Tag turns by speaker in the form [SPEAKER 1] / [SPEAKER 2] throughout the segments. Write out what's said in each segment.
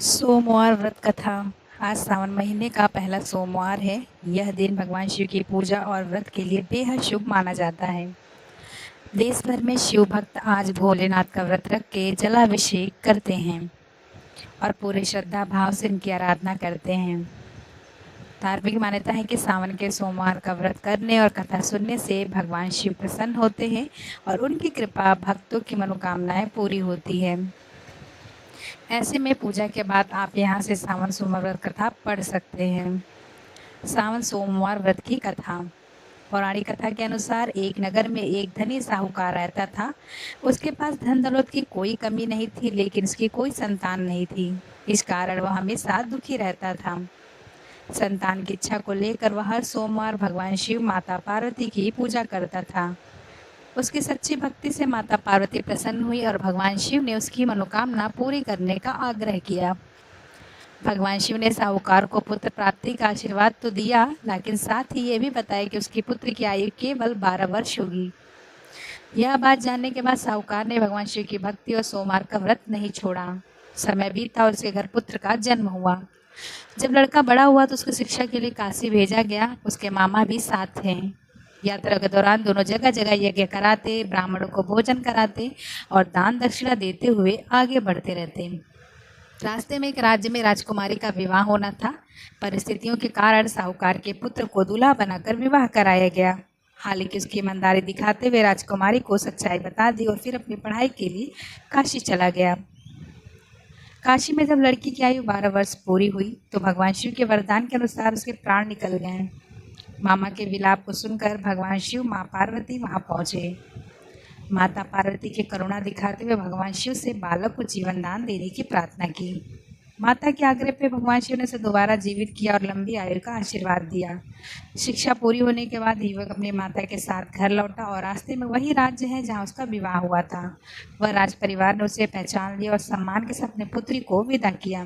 [SPEAKER 1] सोमवार व्रत कथा। आज सावन महीने का पहला सोमवार है। यह दिन भगवान शिव की पूजा और व्रत के लिए बेहद शुभ माना जाता है। देश भर में शिव भक्त आज भोलेनाथ का व्रत रख के जलाभिषेक करते हैं और पूरे श्रद्धा भाव से इनकी आराधना करते हैं। धार्मिक मान्यता है कि सावन के सोमवार का व्रत करने और कथा सुनने से भगवान शिव प्रसन्न होते हैं और उनकी कृपा भक्तों की मनोकामनाएं पूरी होती है। ऐसे में पूजा के बाद आप यहाँ से सावन सोमवार व्रत कथा पढ़ सकते हैं। सावन सोमवार व्रत की कथा। पौराणिक कथा के अनुसार एक नगर में एक धनी साहूकार रहता था। उसके पास धन दौलत की कोई कमी नहीं थी, लेकिन उसकी कोई संतान नहीं थी। इस कारण वह हमेशा दुखी रहता था। संतान की इच्छा को लेकर वह हर सोमवार भगवान शिव माता पार्वती की पूजा करता था। उसकी सच्ची भक्ति से माता पार्वती प्रसन्न हुई और भगवान शिव ने उसकी मनोकामना पूरी करने का आग्रह किया। भगवान शिव ने साहूकार को पुत्र प्राप्ति का आशीर्वाद तो दिया, लेकिन साथ ही ये भी बताया कि उसकी पुत्र की आयु केवल 12 वर्ष होगी। यह बात जानने के बाद साहूकार ने भगवान शिव की भक्ति और सोमवार का व्रत नहीं छोड़ा। समय बीता और उसके घर पुत्र का जन्म हुआ। जब लड़का बड़ा हुआ तो उसको शिक्षा के लिए काशी भेजा गया। उसके मामा भी साथ थे। यात्रा के दौरान दोनों जगह जगह यज्ञ कराते, ब्राह्मणों को भोजन कराते और दान दक्षिणा देते हुए आगे बढ़ते रहते। रास्ते में एक राज्य में राजकुमारी का विवाह होना था। परिस्थितियों के कारण साहूकार के पुत्र को दूल्हा बनाकर विवाह कराया गया। हालांकि उसकी ईमानदारी दिखाते हुए राजकुमारी को सच्चाई बता दी और फिर अपनी पढ़ाई के लिए काशी चला गया। काशी में जब लड़की की आयु 12 वर्ष पूरी हुई तो भगवान शिव के वरदान के अनुसार उसके प्राण निकल गए। मामा के विलाप को सुनकर भगवान शिव माँ पार्वती वहां पहुंचे। माता पार्वती की करुणा दिखाते हुए भगवान शिव से बालक को जीवन दान देने की प्रार्थना की। माता के आग्रह पे भगवान शिव ने उसे दोबारा जीवित किया और लंबी आयु का आशीर्वाद दिया। शिक्षा पूरी होने के बाद युवक अपनी माता के साथ घर लौटा और रास्ते में वही राज्य है जहाँ उसका विवाह हुआ था। वह राज परिवार ने उसे पहचान लिया और सम्मान के साथ अपने पुत्री को विदा किया।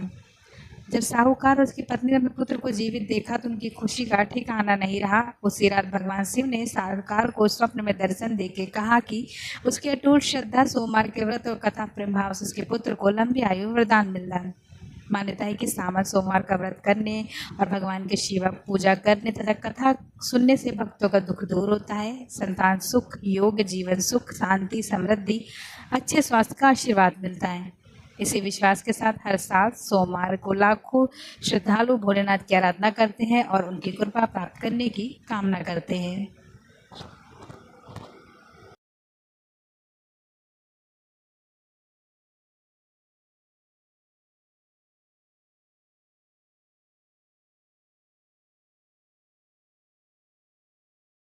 [SPEAKER 1] जब साहूकार और उसकी पत्नी ने अपने पुत्र को जीवित देखा तो उनकी खुशी का ठिकाना नहीं रहा। उसी रात भगवान शिव ने साहूकार को स्वप्न में दर्शन देके कहा कि उसकी अटूट श्रद्धा, सोमवार के व्रत और कथा प्रेम भाव से उसके पुत्र को लंबी आयु वरदान मिल रहा है। मान्यता है कि सावन सोमवार का व्रत करने और भगवान के शिव पूजा करने तथा कथा सुनने से भक्तों का दुख दूर होता है। संतान सुख, योग, जीवन सुख, शांति, समृद्धि, अच्छे स्वास्थ्य का आशीर्वाद मिलता है। इसी विश्वास के साथ हर साल सोमवार को लाखों श्रद्धालु भोलेनाथ की आराधना करते हैं और उनकी कृपा प्राप्त करने की कामना करते हैं।